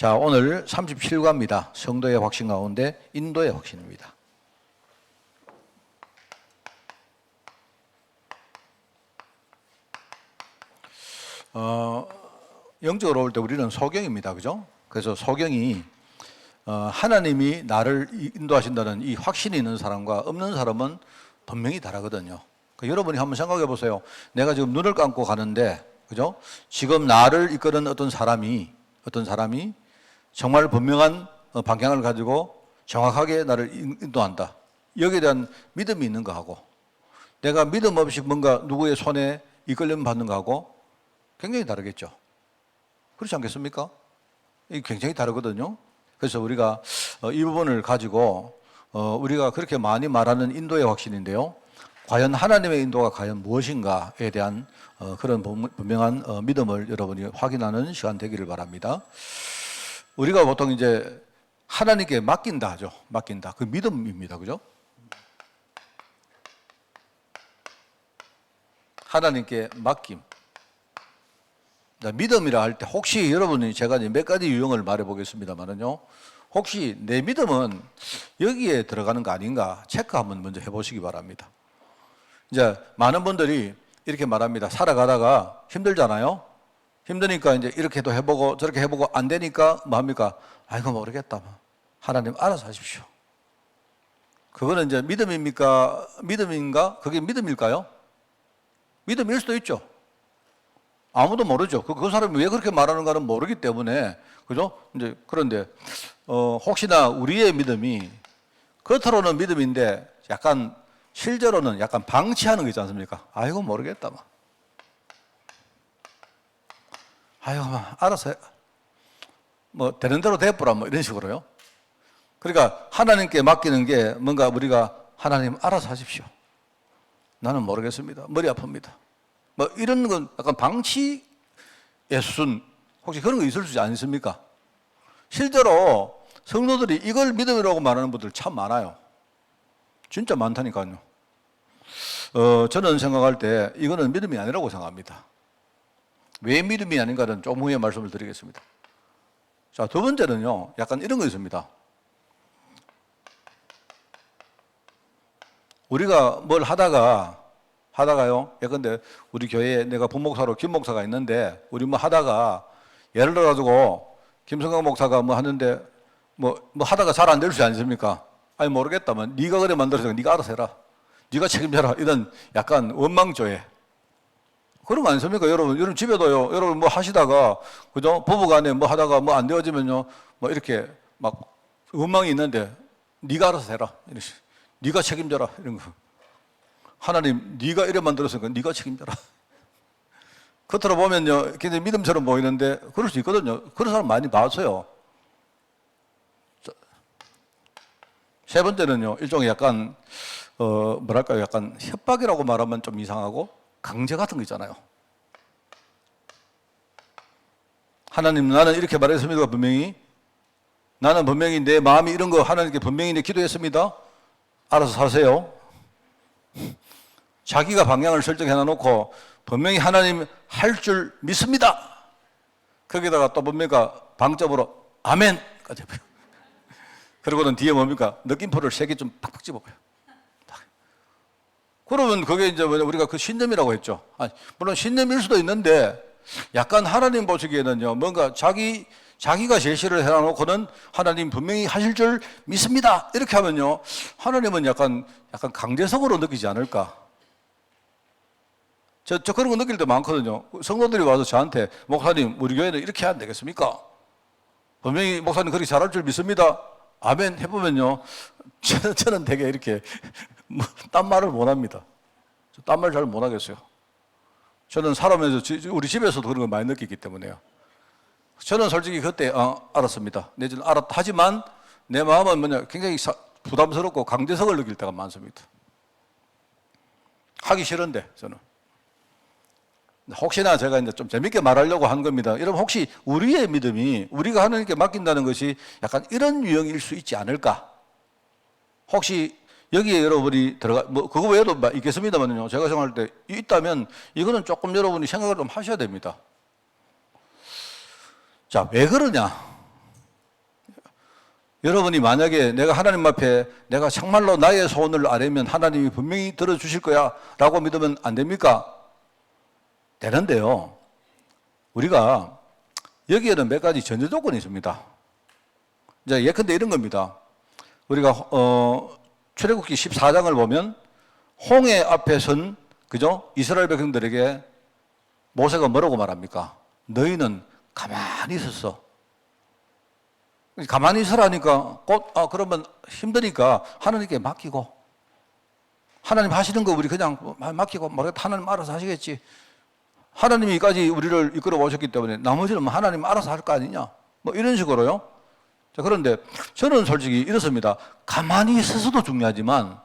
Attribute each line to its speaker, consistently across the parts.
Speaker 1: 자, 오늘 37과입니다. 성도의 확신 가운데 인도의 확신입니다. 영적으로 볼 때 우리는 소경입니다. 그죠? 그래서 소경이 하나님이 나를 인도하신다는 이 확신이 있는 사람과 없는 사람은 분명히 다르거든요. 그러니까 여러분이 한번 생각해 보세요. 내가 지금 눈을 감고 가는데, 그죠? 지금 나를 이끄는 어떤 사람이 정말 분명한 방향을 가지고 정확하게 나를 인도한다. 여기에 대한 믿음이 있는 거하고, 내가 믿음 없이 뭔가 누구의 손에 이끌림 받는 거하고 굉장히 다르겠죠. 그렇지 않겠습니까? 이게 굉장히 다르거든요. 그래서 우리가 이 부분을 가지고 우리가 그렇게 많이 말하는 인도의 확신인데요. 과연 하나님의 인도가 과연 무엇인가에 대한 그런 분명한 믿음을 여러분이 확인하는 시간 되기를 바랍니다. 우리가 보통 이제 하나님께 맡긴다 하죠. 맡긴다. 그 믿음입니다. 그죠? 하나님께 맡김. 믿음이라 할 때 혹시 여러분이 제가 이제 몇 가지 유형을 말해 보겠습니다만은요. 혹시 내 믿음은 여기에 들어가는 거 아닌가 체크 한번 먼저 해보시기 바랍니다. 이제 많은 분들이 이렇게 말합니다. 살아가다가 힘들잖아요. 힘드니까 이제 이렇게도 해보고 저렇게 해보고 안 되니까 뭐 합니까? 아이고 모르겠다. 하나님 알아서 하십시오. 그거는 이제 믿음입니까? 믿음인가? 그게 믿음일까요? 믿음일 수도 있죠. 아무도 모르죠. 그 사람이 왜 그렇게 말하는가는 모르기 때문에, 그죠? 이제 그런데 혹시나 우리의 믿음이 겉으로는 믿음인데 약간 실제로는 약간 방치하는 거 있지 않습니까? 아이고 모르겠다 막. 아이고 막 알아서 해. 뭐 되는 대로 돼보라 뭐 이런 식으로요. 그러니까 하나님께 맡기는 게 뭔가 우리가 하나님 알아서 하십시오. 나는 모르겠습니다. 머리 아픕니다. 뭐 이런 건 약간 방치의 수준, 혹시 그런 거 있을 수 있지 않습니까? 실제로 성도들이 이걸 믿음이라고 말하는 분들 참 많아요. 진짜 많다니까요. 저는 생각할 때 이거는 믿음이 아니라고 생각합니다. 왜 믿음이 아닌가는 조금 후에 말씀을 드리겠습니다. 자, 두 번째는요, 약간 이런 거 있습니다. 우리가 뭘 하다가요, 예컨대 우리 교회에 내가 부목사로 김 목사가 있는데, 우리 뭐 하다가, 예를 들어가지고, 김성강 목사가 뭐 하는데, 뭐 하다가 잘 안 될 수 있지 않습니까? 아니, 모르겠다면, 네가 그래 만들어서 네가 알아서 해라. 네가 책임져라. 이런 약간 원망조회. 그런 거 아닙니까? 여러분 집에도요, 여러분 뭐 하시다가, 그죠? 부부간에 뭐 하다가 뭐 안 되어지면요, 뭐 이렇게 막 원망이 있는데, 네가 알아서 해라. 이러시. 네가 책임져라. 이런 거. 하나님, 네가 이래 만들었으니까 네가 책임져라. 겉으로 보면요, 굉장히 믿음처럼 보이는데 그럴 수 있거든요. 그런 사람 많이 봤어요. 세 번째는요, 일종의 약간 뭐랄까요, 약간 협박이라고 말하면 좀 이상하고 강제 같은 거 있잖아요. 하나님, 나는 이렇게 말했습니다. 나는 분명히 내 마음이 이런 거 하나님께 분명히 내 기도했습니다. 알아서 사세요. 자기가 방향을 설정해 놔놓고 분명히 하나님 할 줄 믿습니다. 거기다가 또 뭡니까? 방점으로 아멘까지 해요. 그리고는 뒤에 뭡니까? 느낌표를 3개 좀 팍팍 집어봐요. 그러면 그게 이제 우리가 그 신념이라고 했죠. 아니, 물론 신념일 수도 있는데 약간 하나님 보시기에는요, 뭔가 자기가 제시를 해놔놓고는 하나님 분명히 하실 줄 믿습니다. 이렇게 하면요, 하나님은 약간 강제성으로 느끼지 않을까. 저 그런 거 느낄 때 많거든요. 성도들이 와서 저한테, 목사님, 우리 교회는 이렇게 해야 되겠습니까? 분명히 목사님 그렇게 잘할 줄 믿습니다. 아멘 해보면요, 저는 되게 이렇게 딴 말을 못 합니다. 딴 말 잘 못 하겠어요. 저는 살아면서 우리 집에서도 그런 걸 많이 느끼기 때문에요. 저는 솔직히 그때 알았습니다. 내지는 알았다 하지만 내 마음은 굉장히 부담스럽고 강제성을 느낄 때가 많습니다. 하기 싫은데 저는. 혹시나 제가 이제 좀 재밌게 말하려고 한 겁니다. 여러분, 혹시 우리의 믿음이 우리가 하나님께 맡긴다는 것이 약간 이런 유형일 수 있지 않을까? 혹시 여기에 여러분이 뭐 그거 외에도 있겠습니다만요. 제가 생각할 때 있다면 이거는 조금 여러분이 생각을 좀 하셔야 됩니다. 자, 왜 그러냐? 여러분이 만약에 내가 하나님 앞에 내가 정말로 나의 소원을 아뢰면 하나님이 분명히 들어주실 거야 라고 믿으면 안 됩니까? 되는데요. 우리가 여기에는 몇 가지 전제 조건이 있습니다. 이제 예컨대 이런 겁니다. 우리가 출애굽기 14장을 보면 홍해 앞에 선 그죠? 이스라엘 백성들에게 모세가 뭐라고 말합니까? 너희는 가만히 있었어. 가만히 있으라니까 그러면 힘드니까 하나님께 맡기고 하나님 하시는 거 우리 그냥 맡기고 모르겠다. 하나님 알아서 하시겠지. 하나님이까지 우리를 이끌어 오셨기 때문에 나머지는 하나님 알아서 할 거 아니냐. 뭐 이런 식으로요. 자, 그런데 저는 솔직히 이렇습니다. 가만히 있어서도 중요하지만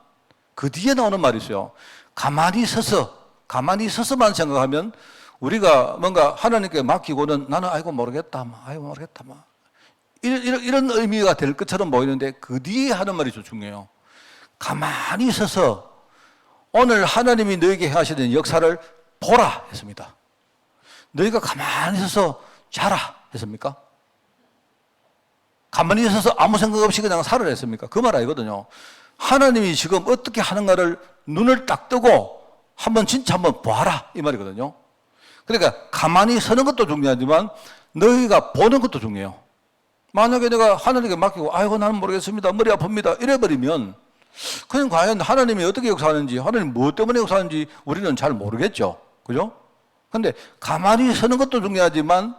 Speaker 1: 그 뒤에 나오는 말이 있어요. 가만히 서서만 생각하면 우리가 뭔가 하나님께 맡기고는 나는 아이고 모르겠다. 이런 의미가 될 것처럼 보이는데 그 뒤에 하는 말이 좀 중요해요. 가만히 서서 오늘 하나님이 너에게 하시는 역사를 보라 했습니다. 너희가 가만히 서서 자라 했습니까? 가만히 서서 아무 생각 없이 그냥 살아라 했습니까? 그 말 아니거든요. 하나님이 지금 어떻게 하는가를 눈을 딱 뜨고 진짜 한번 봐라 이 말이거든요. 그러니까 가만히 서는 것도 중요하지만 너희가 보는 것도 중요해요. 만약에 내가 하나님께 맡기고 아이고 나는 모르겠습니다. 머리 아픕니다. 이래버리면 그냥 과연 하나님이 어떻게 역사하는지 하나님 무엇 때문에 역사하는지 우리는 잘 모르겠죠. 그죠? 근데 가만히 서는 것도 중요하지만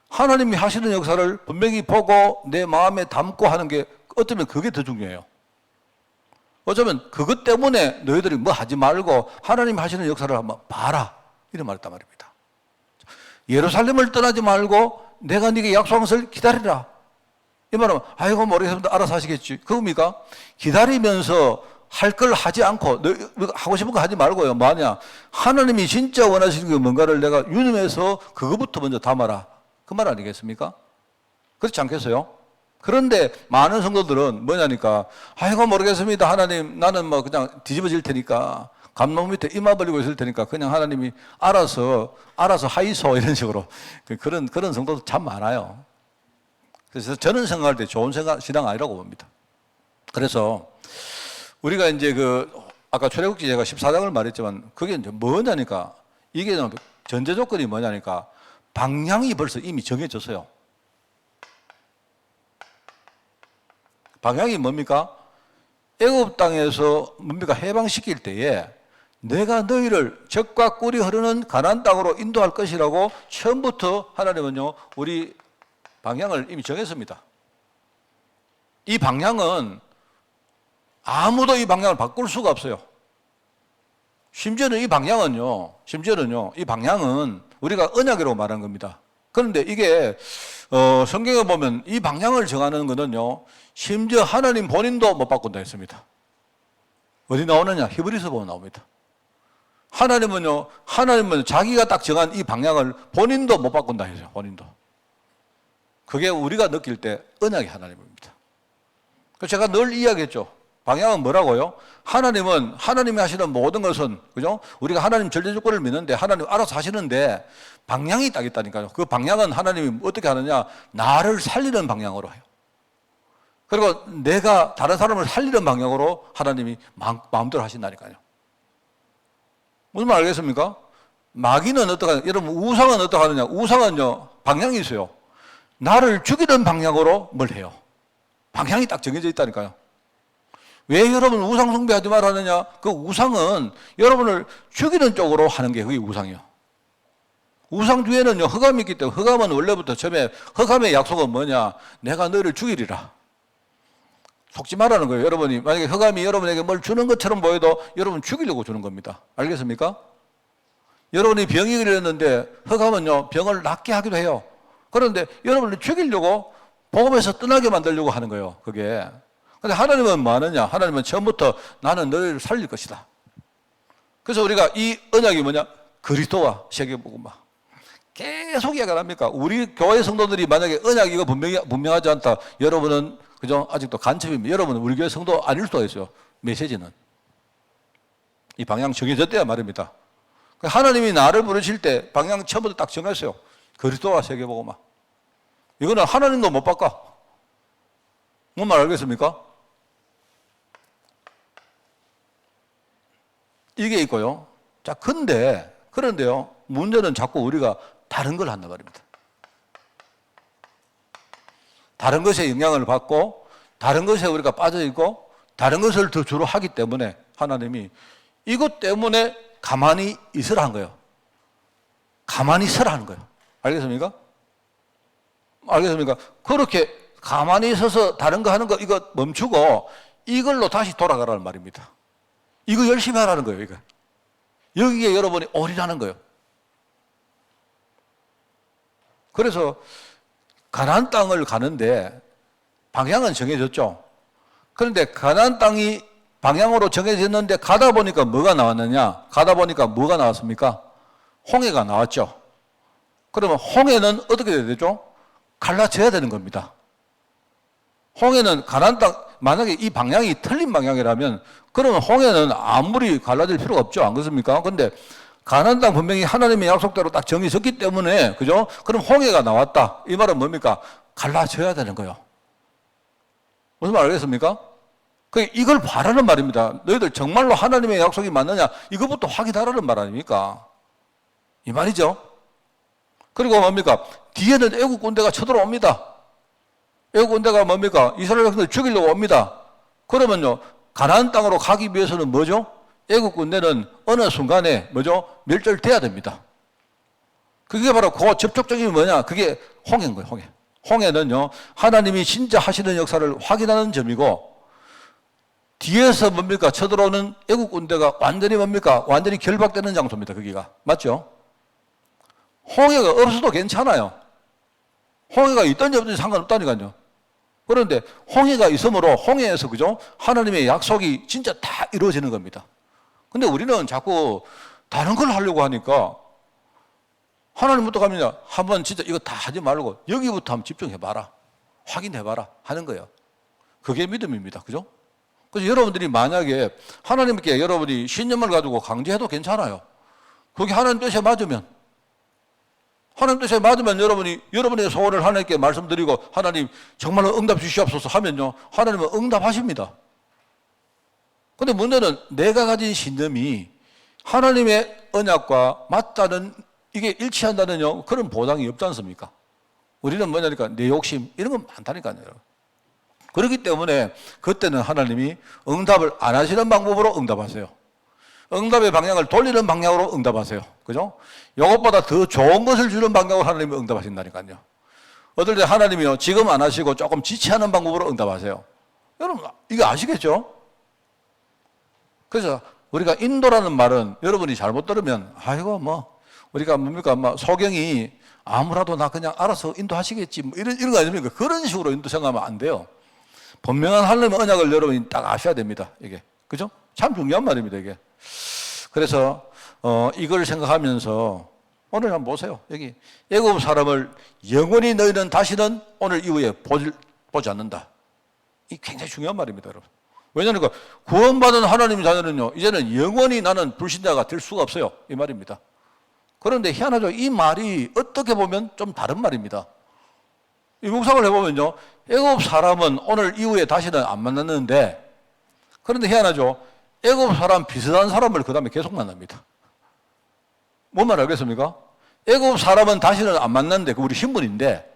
Speaker 1: 하나님이 하시는 역사를 분명히 보고 내 마음에 담고 하는 게 어쩌면 그게 더 중요해요. 어쩌면 그것 때문에 너희들이 뭐 하지 말고 하나님 하시는 역사를 한번 봐라 이런 말을 했단 말입니다. 예루살렘을 떠나지 말고 내가 네게 약속한 것을 기다리라. 이 말은 아이고 모르겠습니다. 알아서 하시겠지. 그겁니까? 기다리면서 할 걸 하지 않고 너 하고 싶은 거 하지 말고요. 뭐하냐? 하나님이 진짜 원하시는 게 뭔가를 내가 유념해서 그거부터 먼저 담아라. 그 말 아니겠습니까? 그렇지 않겠어요? 그런데 많은 성도들은 뭐냐니까 아이고 모르겠습니다. 하나님 나는 뭐 그냥 뒤집어질 테니까 감나무 밑에 이마 벌리고 있을 테니까 그냥 하나님이 알아서 하이소 이런 식으로 그런 성도도 참 많아요. 그래서 저는 생각할 때 좋은 신앙 아니라고 봅니다. 그래서 우리가 이제 아까 출애굽기 제가 14장을 말했지만 그게 이제 뭐냐니까 이게 전제 조건이 뭐냐니까 방향이 벌써 이미 정해졌어요. 방향이 뭡니까? 애굽 땅에서 뭡니까? 해방시킬 때에 내가 너희를 젖과 꿀이 흐르는 가나안 땅으로 인도할 것이라고 처음부터 하나님은요 우리 방향을 이미 정했습니다. 이 방향은 아무도 이 방향을 바꿀 수가 없어요. 심지어는 이 방향은 우리가 언약이라고 말하는 겁니다. 그런데 이게 성경에 보면 이 방향을 정하는 거는요 심지어 하나님 본인도 못 바꾼다 했습니다. 어디 나오느냐? 히브리서 보면 나옵니다. 하나님은 자기가 딱 정한 이 방향을 본인도 못 바꾼다 해서 본인도. 그게 우리가 느낄 때 언약의 하나님입니다. 그래서 제가 늘 이야기했죠. 방향은 뭐라고요? 하나님이 하시는 모든 것은, 그죠? 우리가 하나님 전제 조건을 믿는데 하나님 알아서 하시는데 방향이 딱 있다니까요. 그 방향은 하나님이 어떻게 하느냐? 나를 살리는 방향으로 해요. 그리고 내가 다른 사람을 살리는 방향으로 하나님이 마음대로 하신다니까요. 무슨 말 알겠습니까? 마귀는 어떻게 하냐? 여러분, 우상은 어떻게 하느냐? 우상은요, 방향이 있어요. 나를 죽이는 방향으로 뭘 해요? 방향이 딱 정해져 있다니까요. 왜 여러분 우상 숭배하지 말라느냐? 그 우상은 여러분을 죽이는 쪽으로 하는 게 그게 우상이에요. 우상 뒤에는요, 흑암이 있기 때문에 흑암은 원래부터 처음에 흑암의 약속은 뭐냐? 내가 너를 죽이리라. 속지 말라는 거예요. 여러분이 만약에 흑암이 여러분에게 뭘 주는 것처럼 보여도 여러분 죽이려고 주는 겁니다. 알겠습니까? 여러분이 병이 걸렸는데 흑암은요, 병을 낫게 하기도 해요. 그런데 여러분을 죽이려고 복음에서 떠나게 만들려고 하는 거예요. 그게. 근데 하나님은 뭐 하느냐? 하나님은 처음부터 나는 너를 살릴 것이다. 그래서 우리가 이 언약이 뭐냐? 그리스도와 세계복음화. 계속 이야기를 합니까? 우리 교회 성도들이 만약에 언약이 이거 분명하지 않다. 여러분은 그죠? 아직도 간첩입니다. 여러분은 우리 교회 성도 아닐 수도 있어요. 메시지는. 이 방향 정해졌대야 말입니다. 하나님이 나를 부르실 때 방향 처음부터 딱 정했어요. 그리스도와 세계복음화. 이거는 하나님도 못 바꿔. 뭔 말 알겠습니까? 이게 있고요. 자, 그런데요. 문제는 자꾸 우리가 다른 걸 한단 말입니다. 다른 것에 영향을 받고, 다른 것에 우리가 빠져있고, 다른 것을 더 주로 하기 때문에 하나님이 이것 때문에 가만히 있으라 한 거예요. 가만히 서라 하는 거예요. 알겠습니까? 알겠습니까? 그렇게 가만히 서서 다른 거 하는 거 이거 멈추고 이걸로 다시 돌아가라는 말입니다. 이거 열심히 하라는 거예요. 이거. 여기에 여러분이 올인하는 거예요. 그래서 가나안 땅을 가는데 방향은 정해졌죠. 그런데 가나안 땅이 방향으로 정해졌는데 가다 보니까 뭐가 나왔느냐? 가다 보니까 뭐가 나왔습니까? 홍해가 나왔죠. 그러면 홍해는 어떻게 돼야 되죠? 갈라져야 되는 겁니다. 홍해는 가나안 땅, 만약에 이 방향이 틀린 방향이라면 그러면 홍해는 아무리 갈라질 필요가 없죠. 안 그렇습니까? 근데 가나안 땅 분명히 하나님의 약속대로 딱 정해졌기 때문에, 그죠? 그럼 홍해가 나왔다. 이 말은 뭡니까? 갈라져야 되는 거예요. 무슨 말 알겠습니까? 이걸 바라는 말입니다. 너희들 정말로 하나님의 약속이 맞느냐? 이것부터 확인하라는 말 아닙니까? 이 말이죠. 그리고 뭡니까? 뒤에는 애국 군대가 쳐들어옵니다. 애국 군대가 뭡니까? 이스라엘 백성들 죽이려고 옵니다. 그러면요, 가나안 땅으로 가기 위해서는 뭐죠? 애국 군대는 어느 순간에 뭐죠? 멸절돼야 됩니다. 그게 바로 그 접촉점이 뭐냐? 그게 홍해인 거예요, 홍해. 홍해는요, 하나님이 진짜 하시는 역사를 확인하는 점이고, 뒤에서 뭡니까? 쳐들어오는 애국 군대가 완전히 뭡니까? 완전히 결박되는 장소입니다, 거기가. 맞죠? 홍해가 없어도 괜찮아요. 홍해가 있든지 없든지 상관없다니까요. 그런데 홍해가 있으므로 홍해에서, 그죠? 하나님의 약속이 진짜 다 이루어지는 겁니다. 근데 우리는 자꾸 다른 걸 하려고 하니까 하나님부터 가면 한번 진짜 이거 다 하지 말고 여기부터 한번 집중해봐라. 확인해봐라. 하는 거예요. 그게 믿음입니다. 그죠? 그래서 여러분들이 만약에 하나님께 여러분이 신념을 가지고 강제해도 괜찮아요. 그게 하나님 뜻에 맞으면. 하나님 뜻에 맞으면 여러분의 소원을 하나님께 말씀드리고 하나님 정말로 응답 주시옵소서 하면요. 하나님은 응답하십니다. 근데 문제는 내가 가진 신념이 하나님의 언약과 맞다는, 이게 일치한다는 그런 보장이 없지 않습니까? 우리는 뭐냐니까 내 욕심 이런 건 많다니까요. 그렇기 때문에 그때는 하나님이 응답을 안 하시는 방법으로 응답하세요. 응답의 방향을 돌리는 방향으로 응답하세요. 그죠? 이것보다 더 좋은 것을 주는 방향으로 하나님이 응답하신다니까요. 어떨 때 하나님이요, 지금 안 하시고 조금 지체하는 방법으로 응답하세요. 여러분, 이거 아시겠죠? 그래서 우리가 인도라는 말은 여러분이 잘못 들으면, 아이고, 우리가 뭡니까? 소경이 아무라도 나 그냥 알아서 인도하시겠지. 이런 거 아닙니까? 그런 식으로 인도 생각하면 안 돼요. 분명한 하나님의 언약을 여러분이 딱 아셔야 됩니다. 이게. 그죠? 참 중요한 말입니다, 이게. 그래서, 이걸 생각하면서 오늘 한번 보세요. 여기. 애굽 사람을 영원히 너희는 다시는 오늘 이후에 보지 않는다. 이 굉장히 중요한 말입니다, 여러분. 왜냐하면 구원받은 하나님의 자녀는요, 이제는 영원히 나는 불신자가 될 수가 없어요. 이 말입니다. 그런데 희한하죠. 이 말이 어떻게 보면 좀 다른 말입니다. 이 묵상을 해보면요, 애굽 사람은 오늘 이후에 다시는 안 만났는데, 그런데 희한하죠. 애굽 사람 비슷한 사람을 그 다음에 계속 만납니다. 뭔 말 알겠습니까? 애굽 사람은 다시는 안 만났는데, 그 우리 신분인데,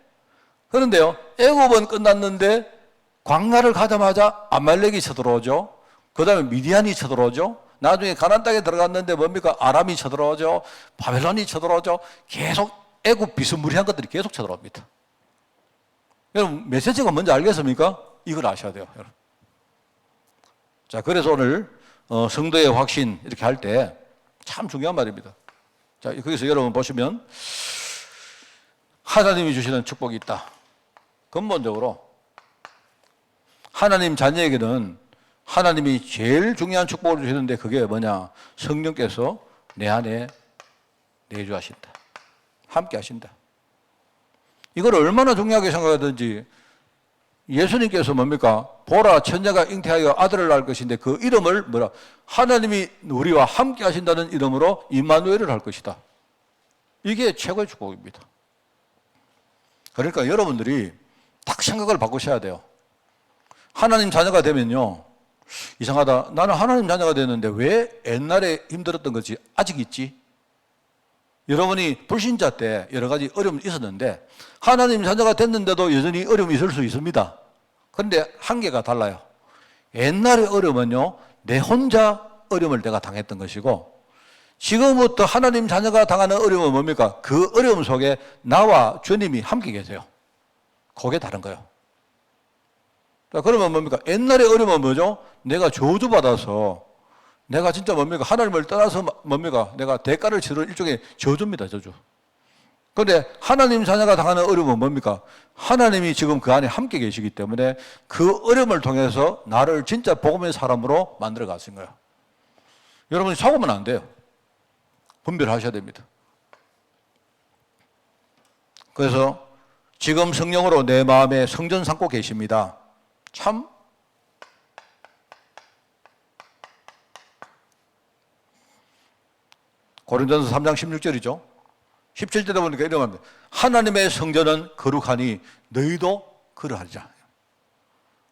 Speaker 1: 그런데요, 애굽은 끝났는데 광야를 가자마자 아말렉이 쳐들어오죠. 그 다음에 미디안이 쳐들어오죠. 나중에 가나안 땅에 들어갔는데 뭡니까? 아람이 쳐들어오죠. 바벨론이 쳐들어오죠. 계속 애굽 비스무리한 것들이 계속 쳐들어옵니다. 여러분, 메시지가 뭔지 알겠습니까? 이걸 아셔야 돼요, 여러분. 자, 그래서 오늘 성도의 확신 이렇게 할 때 참 중요한 말입니다. 자, 거기서 여러분 보시면 하나님이 주시는 축복이 있다. 근본적으로 하나님 자녀에게는 하나님이 제일 중요한 축복을 주시는데 그게 뭐냐? 성령께서 내 안에 내주하신다. 함께 하신다. 이걸 얼마나 중요하게 생각하든지 예수님께서 뭡니까? 보라, 천녀가 잉태하여 아들을 낳을 것인데 그 이름을 뭐라? 하나님이 우리와 함께 하신다는 이름으로 임마누엘을 할 것이다. 이게 최고의 축복입니다. 그러니까 여러분들이 딱 생각을 바꾸셔야 돼요. 하나님 자녀가 되면요, 이상하다. 나는 하나님 자녀가 됐는데 왜 옛날에 힘들었던 것이 아직 있지? 여러분이 불신자 때 여러 가지 어려움이 있었는데 하나님 자녀가 됐는데도 여전히 어려움이 있을 수 있습니다. 그런데 한계가 달라요. 옛날의 어려움은요, 내 혼자 어려움을 내가 당했던 것이고, 지금부터 하나님 자녀가 당하는 어려움은 뭡니까? 그 어려움 속에 나와 주님이 함께 계세요. 그게 다른 거예요. 그러면 뭡니까? 옛날의 어려움은 뭐죠? 내가 저주받아서 내가 진짜 뭡니까? 하나님을 떠나서 뭡니까? 내가 대가를 치를 일종의 저주입니다, 저주. 그런데 하나님 자녀가 당하는 어려움은 뭡니까? 하나님이 지금 그 안에 함께 계시기 때문에 그 어려움을 통해서 나를 진짜 복음의 사람으로 만들어 가신 거예요. 여러분이 속으면 안 돼요. 분별하셔야 됩니다. 그래서 지금 성령으로 내 마음에 성전 삼고 계십니다. 참 고린도전서 3장 16절이죠. 17절에 보니까 이런 말입니다. 하나님의 성전은 거룩하니 너희도 그러하리라.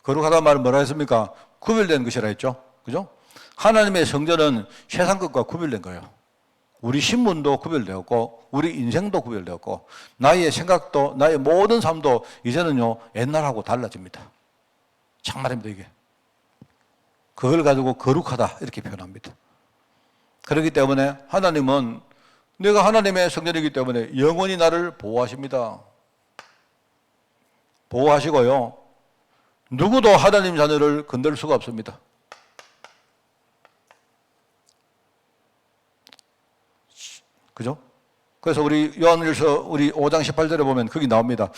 Speaker 1: 거룩하다는 말은 뭐라 했습니까? 구별된 것이라 했죠. 그죠? 하나님의 성전은 세상 것과 구별된 거예요. 우리 신분도 구별되었고 우리 인생도 구별되었고 나의 생각도 나의 모든 삶도 이제는요 옛날하고 달라집니다. 정말입니다 이게. 그걸 가지고 거룩하다 이렇게 표현합니다. 그렇기 때문에 하나님은 내가 하나님의 성전이기 때문에 영원히 나를 보호하십니다. 보호하시고요. 누구도 하나님 자녀를 건들 수가 없습니다. 그죠? 그래서 우리 요한일서 우리 5장 18절에 보면 거기 나옵니다.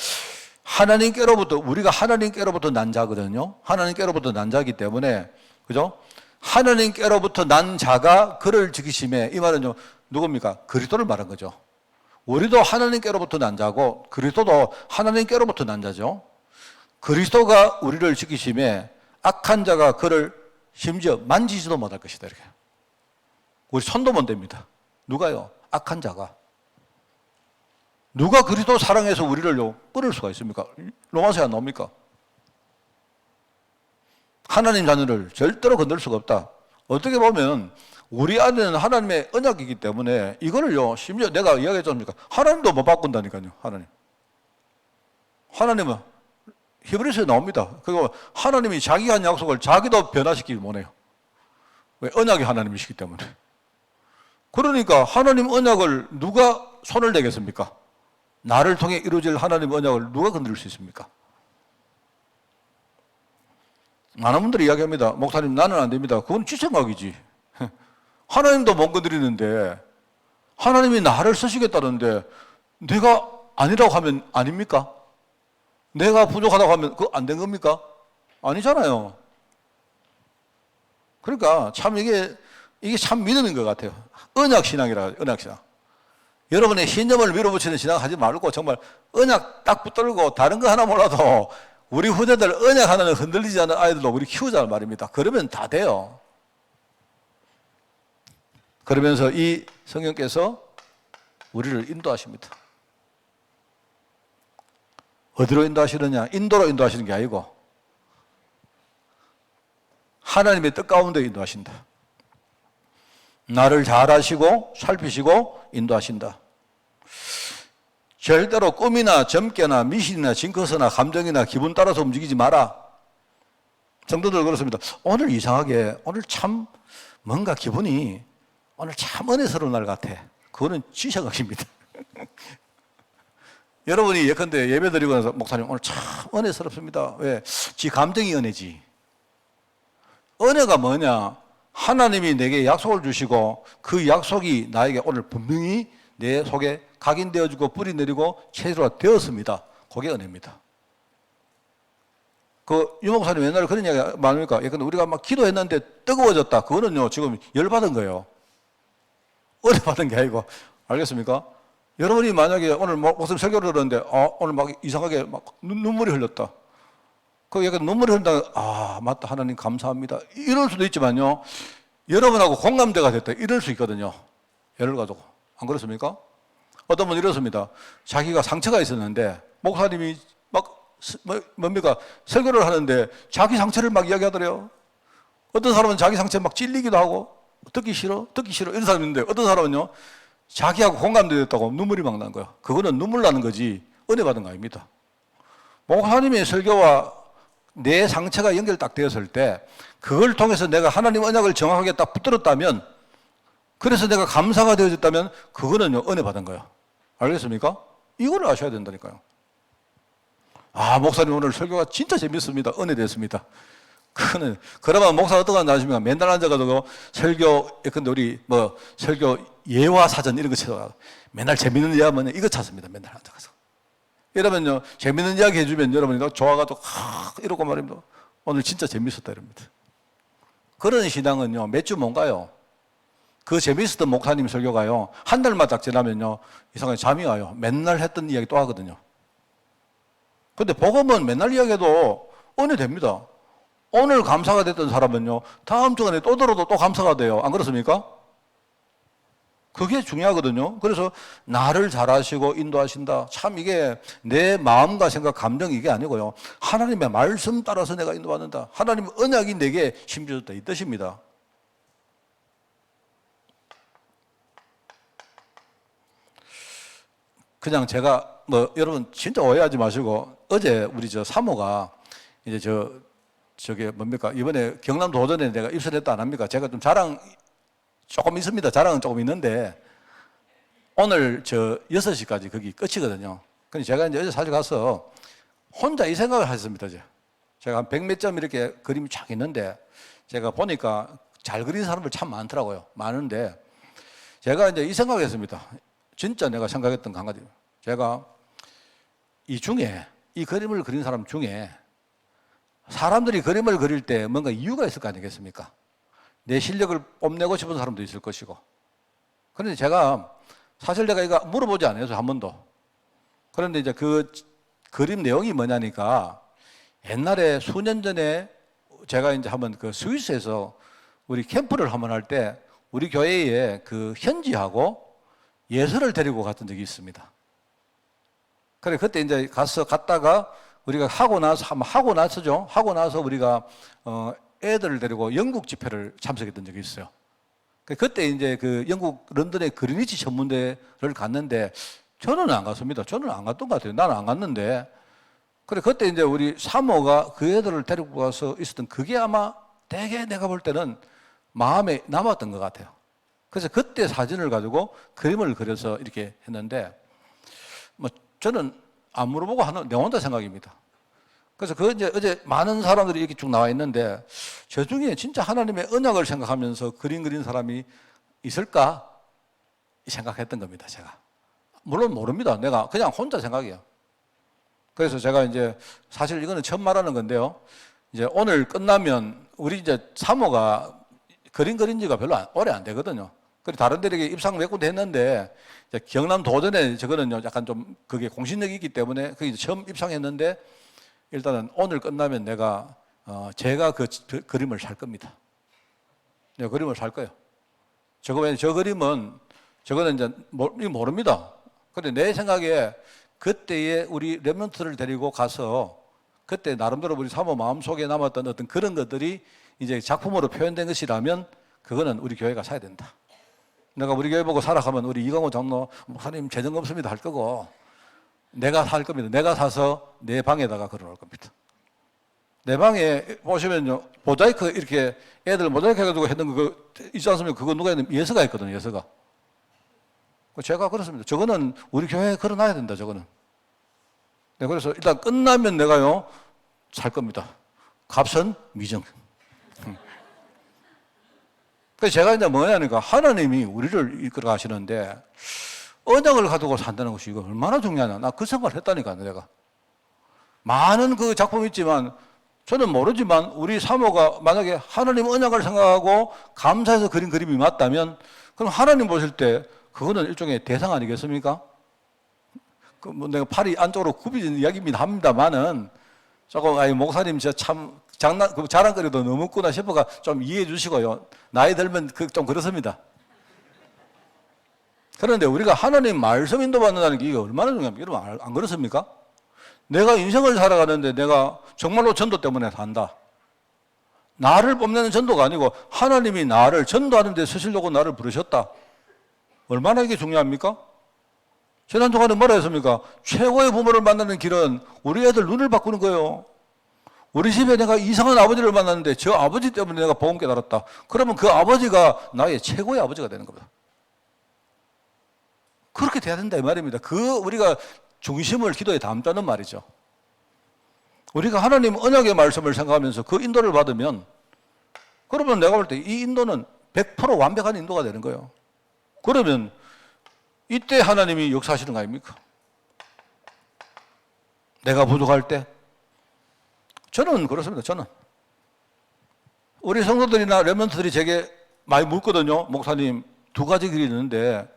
Speaker 1: 하나님께로부터 우리가 하나님께로부터 난 자거든요. 하나님께로부터 난 자이기 때문에 그죠? 하나님께로부터 난 자가 그를 지키심에 이 말은요 누굽니까? 그리스도를 말한 거죠. 우리도 하나님께로부터 난 자고 그리스도도 하나님께로부터 난 자죠. 그리스도가 우리를 지키심에 악한 자가 그를 심지어 만지지도 못할 것이다 이렇게. 우리 손도 못 댑니다. 누가요? 악한 자가. 누가 그리스도 사랑해서 우리를요 끊을 수가 있습니까? 로마서에 안 나옵니까? 하나님 자녀를 절대로 건들 수가 없다. 어떻게 보면 우리 안에는 하나님의 언약이기 때문에 이거를요 심지어 내가 이야기했지 않습니까? 하나님도 못 바꾼다니까요. 하나님은 히브리서에 나옵니다. 그리고 하나님이 자기가 한 약속을 자기도 변화시키지 못해요. 왜? 언약이 하나님이시기 때문에. 그러니까 하나님 언약을 누가 손을 대겠습니까? 나를 통해 이루어질 하나님 언약을 누가 건드릴 수 있습니까? 많은 분들이 이야기합니다. 목사님 나는 안 됩니다. 그건 지 생각이지. 하나님도 못 건드리는데 하나님이 나를 쓰시겠다는데 내가 아니라고 하면 아닙니까? 내가 부족하다고 하면 그거 안 된 겁니까? 아니잖아요. 그러니까 참 이게 참 믿는 것 같아요. 언약신앙이라 언약신앙. 여러분의 신념을 밀어붙이는 신앙 하지 말고 정말 언약 딱 붙들고 다른 거 하나 몰라도 우리 후대들 언약 하나는 흔들리지 않는 아이들도 우리 키우자는 말입니다. 그러면 다 돼요. 그러면서 이 성령께서 우리를 인도하십니다. 어디로 인도하시느냐? 인도로 인도하시는 게 아니고 하나님의 뜻 가운데 인도하신다. 나를 잘 아시고 살피시고 인도하신다. 절대로 꿈이나 점괘나 미신이나 징크스나 감정이나 기분 따라서 움직이지 마라. 성도들 그렇습니다. 오늘 이상하게 오늘 참 뭔가 기분이 오늘 참 은혜스러운 날 같아. 그거는 지 생각입니다. 여러분이 예컨대 예배 드리고 나서 목사님 오늘 참 은혜스럽습니다. 왜? 지 감정이 은혜지. 은혜가 뭐냐? 하나님이 내게 약속을 주시고 그 약속이 나에게 오늘 분명히 내 속에 각인되어지고 뿌리 내리고 체질화 되었습니다. 그게 은혜입니다. 그 유목사님 옛날에 그런 이야기 많으니까 예컨대 우리가 막 기도했는데 뜨거워졌다. 그거는요 지금 열받은 거예요. 은혜 받은 게 아니고. 알겠습니까? 여러분이 만약에 오늘 목사님 설교를 들었는데 오늘 막 이상하게 막 눈물이 흘렀다. 그 약간 눈물이 흐른다. 맞다. 하나님 감사합니다. 이럴 수도 있지만요. 여러분하고 공감대가 됐다. 이럴 수 있거든요. 예를 가지고. 안 그렇습니까? 어떤 분이 이렇습니다. 자기가 상처가 있었는데 목사님이 막 뭡니까? 설교를 하는데 자기 상처를 막 이야기하더래요. 어떤 사람은 자기 상처에 막 찔리기도 하고 듣기 싫어 이런 사람이 있는데 어떤 사람은요 자기하고 공감되었다고 눈물이 막 나는 거야. 그거는 눈물 나는 거지 은혜 받은 거 아닙니다. 목사님의 설교와 내 상처가 연결 딱 되었을 때 그걸 통해서 내가 하나님 언약을 정확하게 딱 붙들었다면 그래서 내가 감사가 되어졌다면 그거는요 은혜 받은 거야. 알겠습니까? 이거를 아셔야 된다니까요. 아, 목사님 오늘 설교가 진짜 재밌습니다. 은혜 됐습니다. 그러면 목사가 어떡하는지 아십니까? 맨날 앉아가지고 설교, 근데 우리 설교 예화 사전 이런 거 찾아가 맨날 재밌는 이야기 하면 이거 찾습니다. 맨날 앉아가서. 이러면요, 재밌는 이야기 해주면 여러분이 좋아가지고, 이러고 말입니다. 오늘 진짜 재밌었다 이럽니다. 그런 신앙은요, 몇 주 못 가요. 그 재밌었던 목사님 설교가요, 한 달만 딱 지나면요, 이상하게 잠이 와요. 맨날 했던 이야기 또 하거든요. 근데 복음은 맨날 이야기해도 은혜 됩니다. 오늘 감사가 됐던 사람은요, 다음 주간에 또 들어도 또 감사가 돼요. 안 그렇습니까? 그게 중요하거든요. 그래서 나를 잘 아시고 인도하신다. 참 이게 내 마음과 생각, 감정 이게 아니고요. 하나님의 말씀 따라서 내가 인도받는다. 하나님의 언약이 내게 심겨졌다. 이 뜻입니다. 그냥 제가 여러분 진짜 오해하지 마시고 어제 우리 사모가 이제 저게 뭡니까? 이번에 경남 도전에 내가 입선했다 안 합니까? 제가 좀 자랑 조금 있습니다. 자랑은 조금 있는데 오늘 6시까지 거기 끝이거든요. 근데 제가 이제 어제 사실 가서 혼자 이 생각을 했습니다. 제가 한 100몇 점 이렇게 그림이 쫙 있는데 제가 보니까 잘 그리는 사람들 참 많더라고요. 많은데 제가 이제 이 생각을 했습니다. 진짜 내가 생각했던 한 가지. 제가 이 중에 이 그림을 그린 사람 중에 사람들이 그림을 그릴 때 뭔가 이유가 있을 거 아니겠습니까? 내 실력을 뽐내고 싶은 사람도 있을 것이고. 그런데 제가 사실 내가 이거 물어보지 않아요. 한 번도. 그런데 이제 그 그림 내용이 뭐냐니까 옛날에 수년 전에 제가 이제 한번 그 스위스에서 우리 캠프를 한번 할 때 우리 교회에 그 현지하고 예설을 데리고 갔던 적이 있습니다. 그래, 그때 이제 갔다가 우리가 하고 나서 우리가, 애들을 데리고 영국 집회를 참석했던 적이 있어요. 그때 이제 그 영국 런던의 그리니치 전문대를 갔는데 저는 안 갔습니다. 저는 안 갔던 것 같아요. 나는 안 갔는데. 그래, 그때 이제 우리 사모가 그 애들을 데리고 가서 있었던 그게 아마 되게 내가 볼 때는 마음에 남았던 것 같아요. 그래서 그때 사진을 가지고 그림을 그려서 이렇게 했는데, 저는 안 물어보고 하는 내 혼자 생각입니다. 그래서 이제 어제 많은 사람들이 이렇게 쭉 나와 있는데, 저 중에 진짜 하나님의 언약을 생각하면서 그린 사람이 있을까? 생각했던 겁니다, 제가. 물론 모릅니다. 내가 그냥 혼자 생각이에요. 그래서 제가 이제 사실 이거는 처음 말하는 건데요. 이제 오늘 끝나면 우리 이제 사모가 그림 그린 지가 별로 오래 안 되거든요. 그리고 다른 데에게 입상 몇 군데 했는데 경남 도전에 저거는요 약간 좀 그게 공신력이 있기 때문에 그게 처음 입상했는데 일단은 오늘 끝나면 내가 제가 그 그림을 살 겁니다. 네, 그림을 살 거예요. 저 그림은 저거는 이제 모릅니다. 근데 내 생각에 그때에 우리 렘넌트를 데리고 가서 그때 나름대로 우리 사모 마음속에 남았던 어떤 그런 것들이 이제 작품으로 표현된 것이라면 그거는 우리 교회가 사야 된다. 내가 우리 교회 보고 살아가면 우리 이광호 장로 목사님 재정 없습니다 할 거고 내가 살 겁니다. 내가 사서 내 방에다가 걸어놓을 겁니다. 내 방에 보시면요 모자이크 이렇게 애들 모자이크 해가지고 했던 거 있지 않습니까? 그거 누가 했는 예서가 있거든요. 예서가. 제가 그렇습니다. 저거는 우리 교회에 걸어놔야 된다. 저거는. 네, 그래서 일단 끝나면 내가요 살 겁니다. 값은 미정. 그래서 제가 이제 뭐냐니까 하나님이 우리를 이끌어 가시는데 언약을 가지고 산다는 것이 이거 얼마나 중요하냐. 나 그 생각을 했다니까 내가. 많은 그 작품이 있지만 저는 모르지만 우리 사모가 만약에 하나님 언약을 생각하고 감사해서 그린 그림이 맞다면 그럼 하나님 보실 때 그거는 일종의 대상 아니겠습니까? 내가 팔이 안쪽으로 굽이진 이야기입니다 합니다만은 조금 목사님 진짜 참 자랑거리도 너무 없구나 싶어가 좀 이해해 주시고요. 나이 들면 좀 그렇습니다. 그런데 우리가 하나님 말씀 인도받는다는 게 이게 얼마나 중요합니까? 여러분 안 그렇습니까? 내가 인생을 살아가는데 내가 정말로 전도 때문에 산다. 나를 뽐내는 전도가 아니고 하나님이 나를 전도하는 데 쓰시려고 나를 부르셨다. 얼마나 이게 중요합니까? 지난 동안에 뭐라 했습니까? 최고의 부모를 만나는 길은 우리 애들 눈을 바꾸는 거예요. 우리 집에 내가 이상한 아버지를 만났는데 저 아버지 때문에 내가 복음 깨달았다. 그러면 그 아버지가 나의 최고의 아버지가 되는 겁니다. 그렇게 돼야 된다 이 말입니다. 우리가 중심을 기도에 담자는 말이죠. 우리가 하나님 언약의 말씀을 생각하면서 그 인도를 받으면 그러면 내가 볼 때 이 인도는 100% 완벽한 인도가 되는 거예요. 그러면 이때 하나님이 역사하시는 거 아닙니까? 내가 부족할 때 저는 그렇습니다. 저는 우리 성도들이나 렘넌트들이 제게 많이 묻거든요. 목사님, 두 가지 길이 있는데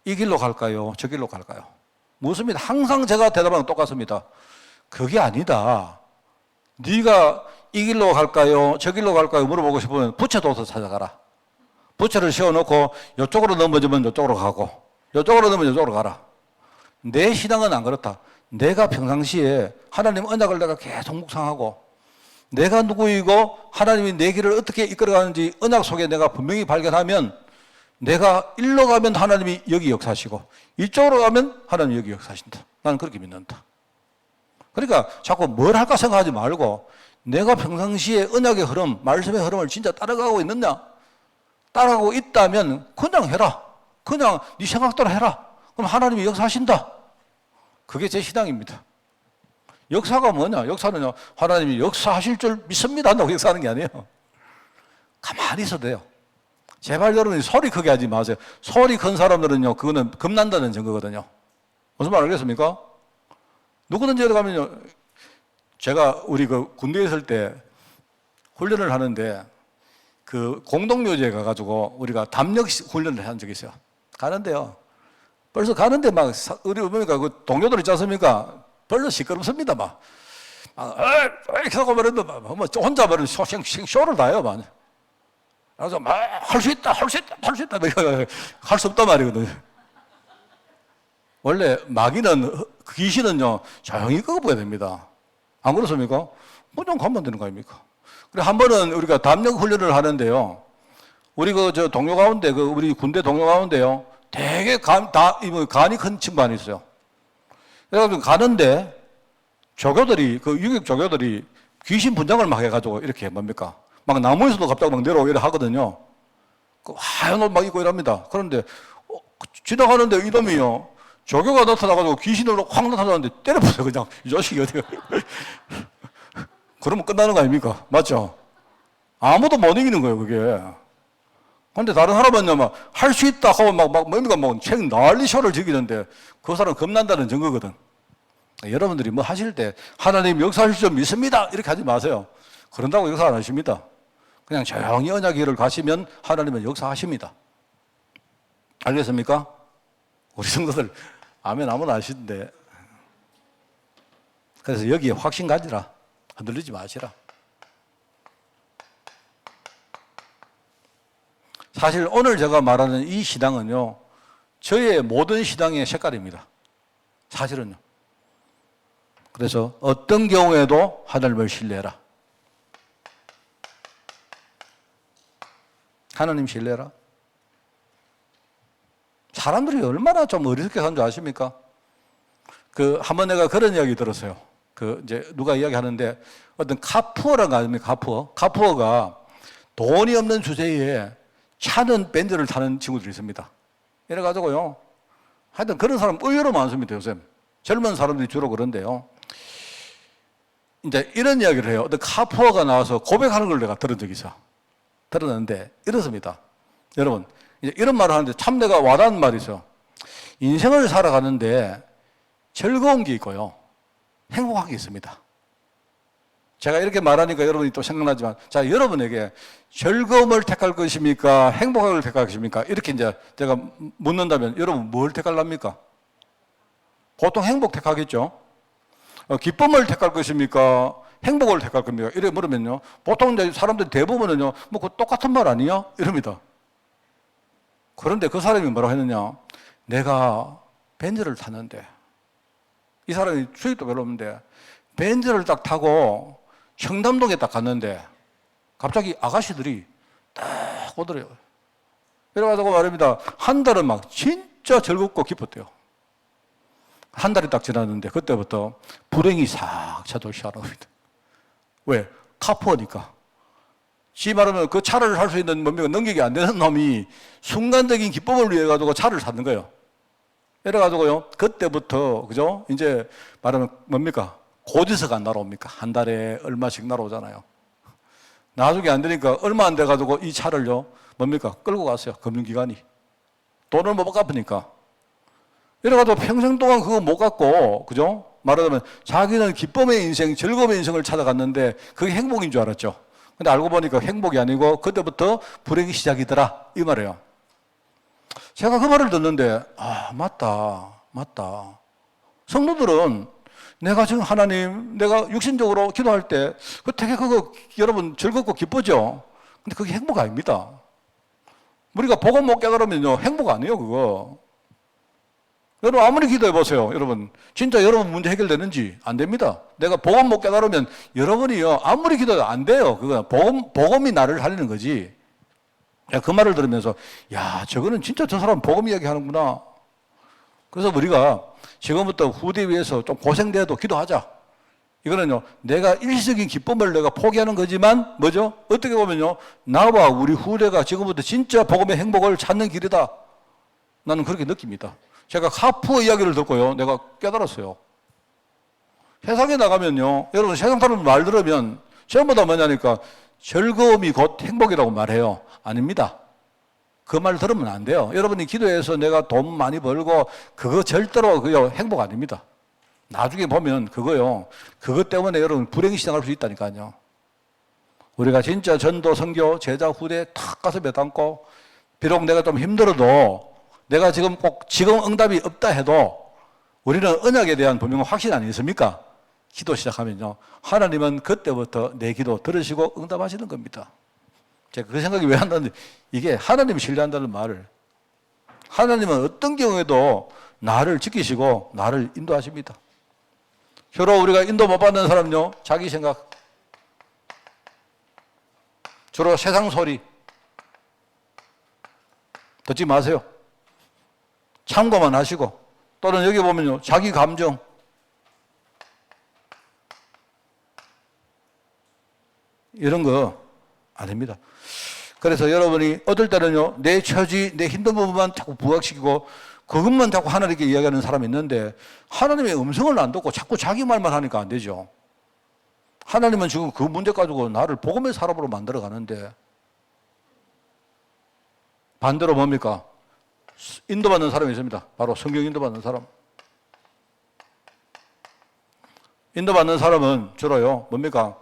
Speaker 1: 이 길로 갈까요? 저 길로 갈까요? 묻습니다. 항상 제가 대답하는 건 똑같습니다. 그게 아니다. 네가 이 길로 갈까요? 저 길로 갈까요? 물어보고 싶으면 부채도서 찾아가라. 부채를 씌워놓고 이쪽으로 넘어지면 이쪽으로 가고 이쪽으로 넘어지면 이쪽으로 가라. 내 신앙은 안 그렇다. 내가 평상시에 하나님 언약을 내가 계속 묵상하고 내가 누구이고 하나님이 내 길을 어떻게 이끌어가는지 언약 속에 내가 분명히 발견하면 내가 일로 가면 하나님이 여기 역사하시고 이쪽으로 가면 하나님이 여기 역사하신다. 나는 그렇게 믿는다. 그러니까 자꾸 뭘 할까 생각하지 말고 내가 평상시에 언약의 흐름, 말씀의 흐름을 진짜 따라가고 있느냐? 따라가고 있다면 그냥 해라. 그냥 네 생각대로 해라. 그럼 하나님이 역사하신다. 그게 제 신앙입니다. 역사가 뭐냐? 역사는요, 하나님이 역사하실 줄 믿습니다 한다고 역사하는 게 아니에요. 가만히 있어도 돼요. 제발 여러분이 소리 크게 하지 마세요. 소리 큰 사람들은요, 그거는 겁난다는 증거거든요. 무슨 말 알겠습니까? 누구든지 여기 가면요, 제가 우리 그 군대에 있을 때 훈련을 하는데 그 공동묘지에 가가지고 우리가 담력 훈련을 한 적이 있어요. 가는데요. 벌써 가는데 막 우리 보니까 그 동료들 있지 않습니까? 별로 시끄럽습니다. 막 이렇게 하고 말했는데 막 혼자 말하는 쇼를 다 해요. 막. 그래서 막 할 수 있다, 할 수 있다, 할 수 있다. 할 수 없단 말이거든요. 원래 마귀는, 귀신은요, 조용히 끄어봐야 됩니다. 안 그렇습니까? 뭐 좀 가면 되는 거 아닙니까? 그래, 한 번은 우리가 담력 훈련을 하는데요. 우리 저 동료 가운데, 우리 군대 동료 가운데요. 되게 간이 큰 친구 있어요. 그래가지고 가는데 조교들이, 유격 조교들이 귀신 분장을 막 해가지고 이렇게 뭡니까? 막 나무에서도 갑자기 막 내려오고 이래 하거든요. 그 하얀 옷 막 입고 이럽니다. 그런데 지나가는데 이놈이요. 조교가 나타나가지고 귀신으로 확 나타나는데 때려보세요. 그냥 이 자식이 어디가. 그러면 끝나는 거 아닙니까? 맞죠? 아무도 못 이기는 거예요, 그게. 근데 다른 사람은요, 막, 할 수 있다 하고 뭡니까, 책 난리 쇼를 즐기는데 그 사람 겁난다는 증거거든. 여러분들이 뭐 하실 때 하나님 역사하실 줄 믿습니다. 이렇게 하지 마세요. 그런다고 역사 안 하십니다. 그냥 조용히 언약의 길을 가시면 하나님은 역사하십니다. 알겠습니까? 우리 성도들 아멘 아무나 하시는데. 그래서 여기에 확신 가지라. 흔들리지 마시라. 사실 오늘 제가 말하는 이 신앙은요, 저의 모든 신앙의 색깔입니다. 사실은요. 그래서 어떤 경우에도 하나님을 신뢰해라. 하나님 신뢰해라. 사람들이 얼마나 좀 어리석게 사는 줄 아십니까? 한번 내가 그런 이야기 들었어요. 이제 누가 이야기 하는데 어떤 카푸어라는 거 아닙니까? 카푸어가 돈이 없는 주제에 차는 밴드를 타는 친구들이 있습니다. 이래가지고요. 하여튼 그런 사람 의외로 많습니다, 요즘. 젊은 사람들이 주로 그런데요. 이제 이런 이야기를 해요. 어떤 카푸어가 나와서 고백하는 걸 내가 들은 적이 있어. 들었는데 이렇습니다. 여러분, 이제 이런 말을 하는데 참 내가 와닿는 말이 있어요. 인생을 살아가는데 즐거운 게 있고요. 행복한 게 있습니다. 제가 이렇게 말하니까 여러분이 또 생각나지만, 자, 여러분에게 즐거움을 택할 것입니까? 행복을 택할 것입니까? 이렇게 이제 제가 묻는다면 여러분 뭘 택할랍니까? 보통 행복 택하겠죠? 기쁨을 택할 것입니까? 행복을 택할 겁니까? 이래 물으면요. 보통 이제 사람들 대부분은요, 뭐, 그 똑같은 말 아니야? 이럽니다. 그런데 그 사람이 뭐라고 했느냐? 내가 벤츠를 탔는데, 이 사람이 수익도 별로 없는데, 밴드를 딱 타고 청담동에 딱 갔는데 갑자기 아가씨들이 딱 오더래요. 그래가지고 말입니다. 한 달은 막 진짜 즐겁고 기뻤대요. 한 달이 딱 지났는데 그때부터 불행이 싹 찾아오기 시작하는 겁니다. 왜? 카푸어니까. 지 말하면 그 차를 살 수 있는 뭡니까 능력이 안 되는 놈이 순간적인 기쁨을 위해 가지고 차를 샀는 거예요. 이래가지고요 그때부터 그죠? 이제 말하면 뭡니까 고지서가 안 날아옵니까? 한 달에 얼마씩 날아오잖아요. 나중에 안 되니까 얼마 안 돼 가지고 이 차를요 뭡니까 끌고 갔어요. 금융기관이 돈을 못 갚으니까. 이래가지고 평생 동안 그거 못 갚고 그죠? 말하자면 자기는 기쁨의 인생, 즐거움의 인생을 찾아갔는데 그게 행복인 줄 알았죠. 근데 알고 보니까 행복이 아니고 그때부터 불행이 시작이더라 이 말이에요. 제가 그 말을 듣는데 맞다. 성도들은 내가 지금 하나님 내가 육신적으로 기도할 때 되게 그거 여러분 즐겁고 기쁘죠. 근데 그게 행복 아닙니다. 우리가 복음 못 깨달으면요 행복 아니에요 그거. 여러분 아무리 기도해 보세요. 여러분 진짜 여러분 문제 해결되는지 안 됩니다. 내가 복음 못 깨달으면 여러분이요 아무리 기도해도 안 돼요. 그거 복음이 나를 살리는 거지. 그 말을 들으면서 야 저거는 진짜 저 사람 복음 이야기 하는구나. 그래서 우리가 지금부터 후대 위해서 좀 고생돼도 기도하자. 이거는요 내가 일시적인 기쁨을 내가 포기하는 거지만 뭐죠? 어떻게 보면요 나와 우리 후대가 지금부터 진짜 복음의 행복을 찾는 길이다. 나는 그렇게 느낍니다. 제가 카푸어 이야기를 듣고요 내가 깨달았어요. 세상에 나가면요 여러분 세상 사람 말 들으면 전부 다 뭐냐니까 즐거움이 곧 행복이라고 말해요. 아닙니다. 그 말 들으면 안 돼요. 여러분이 기도해서 내가 돈 많이 벌고 그거 절대로 그요 행복 아닙니다. 나중에 보면 그거요 그것 때문에 여러분 불행이 시작할 수 있다니까요. 우리가 진짜 전도 선교 제자 후대 탁 가서 매담고 비록 내가 좀 힘들어도 내가 지금 꼭 지금 응답이 없다 해도 우리는 언약에 대한 분명한 확신 아니겠습니까? 기도 시작하면요 하나님은 그때부터 내 기도 들으시고 응답하시는 겁니다. 제가 그 생각이 왜 한다는데 이게 하나님을 신뢰한다는 말을 하나님은 어떤 경우에도 나를 지키시고 나를 인도하십니다. 주로 우리가 인도 못 받는 사람은요 자기 생각 주로 세상 소리 듣지 마세요. 참고만 하시고 또는 여기 보면요 자기 감정 이런 거 아닙니다. 그래서 여러분이 어떨 때는요 내 처지 내 힘든 부분만 자꾸 부각시키고 그것만 자꾸 하나님께 이야기하는 사람이 있는데 하나님의 음성을 안 듣고 자꾸 자기 말만 하니까 안 되죠. 하나님은 지금 그 문제 가지고 나를 복음의 사람으로 만들어 가는데 반대로 뭡니까? 인도받는 사람이 있습니다. 바로 성경 인도받는 사람. 인도받는 사람은 주로요 뭡니까?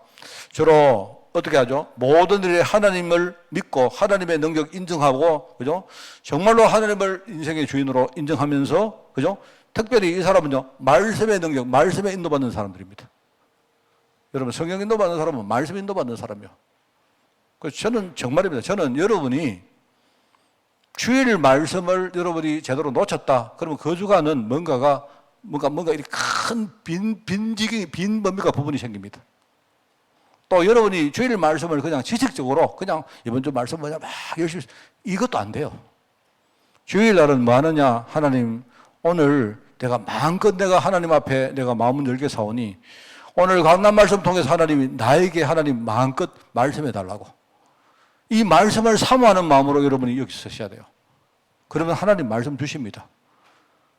Speaker 1: 주로 어떻게 하죠? 모든 일에 하나님을 믿고 하나님의 능력 인정하고 그죠? 정말로 하나님을 인생의 주인으로 인정하면서 그죠? 특별히 이 사람은요 말씀의 능력, 말씀에 인도받는 사람들입니다. 여러분 성경 인도받는 사람은 말씀 인도받는 사람이요. 그래서 저는 정말입니다. 저는 여러분이 주일 말씀을 여러분이 제대로 놓쳤다. 그러면 그 주간은 뭔가 이렇게 큰 빈 뭡니까 부분이 생깁니다. 또 여러분이 주일 말씀을 그냥 지식적으로 그냥 이번 주 말씀 뭐냐 막 열심히 이것도 안 돼요. 주일날은 뭐 하느냐? 하나님 오늘 내가 마음껏 내가 하나님 앞에 내가 마음을 열게 사오니 오늘 강단 말씀 통해서 하나님이 나에게 하나님 마음껏 말씀해 달라고 이 말씀을 사모하는 마음으로 여러분이 여기 서셔야 돼요. 그러면 하나님 말씀 주십니다.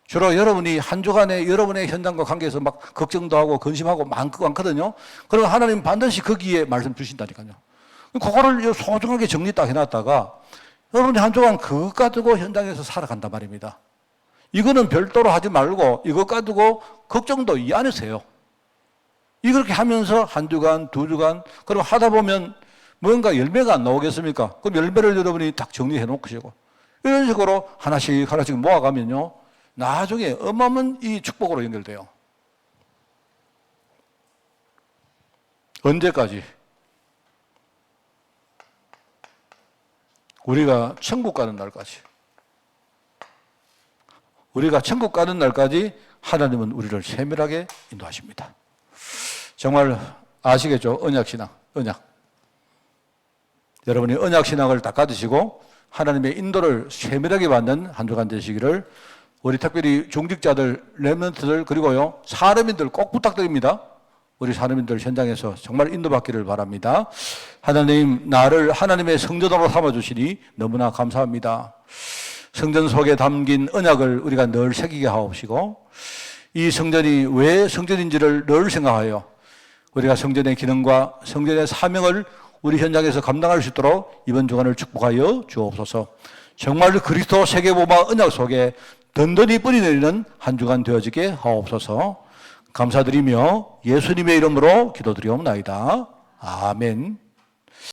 Speaker 1: 주로 여러분이 한 주간에 여러분의 현장과 관계에서 막 걱정도 하고 근심하고 많거든요. 그러면 하나님 반드시 거기에 말씀 주신다니까요. 그거를 소중하게 정리 딱 해놨다가 여러분이 한 주간 그것 가지고 현장에서 살아간단 말입니다. 이거는 별도로 하지 말고 이것 가지고 걱정도 이 안에서 해요. 이렇게 하면서 한 주간, 두 주간 그럼 하다 보면 뭔가 열매가 안 나오겠습니까? 그럼 열매를 여러분이 딱 정리해 놓으시고 이런 식으로 하나씩 모아가면요. 나중에 어마어마한 이 축복으로 연결돼요. 언제까지? 우리가 천국 가는 날까지. 우리가 천국 가는 날까지 하나님은 우리를 세밀하게 인도하십니다. 정말 아시겠죠? 언약신앙, 언약. 여러분이 언약신앙을 닦아드시고 하나님의 인도를 세밀하게 받는 한 주간 되시기를 우리 특별히 중직자들, 렘넌트들 그리고요 사람인들 꼭 부탁드립니다. 우리 사람인들 현장에서 정말 인도받기를 바랍니다. 하나님, 나를 하나님의 성전으로 삼아주시니 너무나 감사합니다. 성전 속에 담긴 언약을 우리가 늘 새기게 하옵시고 이 성전이 왜 성전인지를 늘 생각하여 우리가 성전의 기능과 성전의 사명을 우리 현장에서 감당할 수 있도록 이번 주간을 축복하여 주옵소서. 정말 그리스도 세계보마 언약 속에 든든히 뿌리내리는 한 주간 되어지게 하옵소서. 감사드리며 예수님의 이름으로 기도드리옵나이다. 아멘.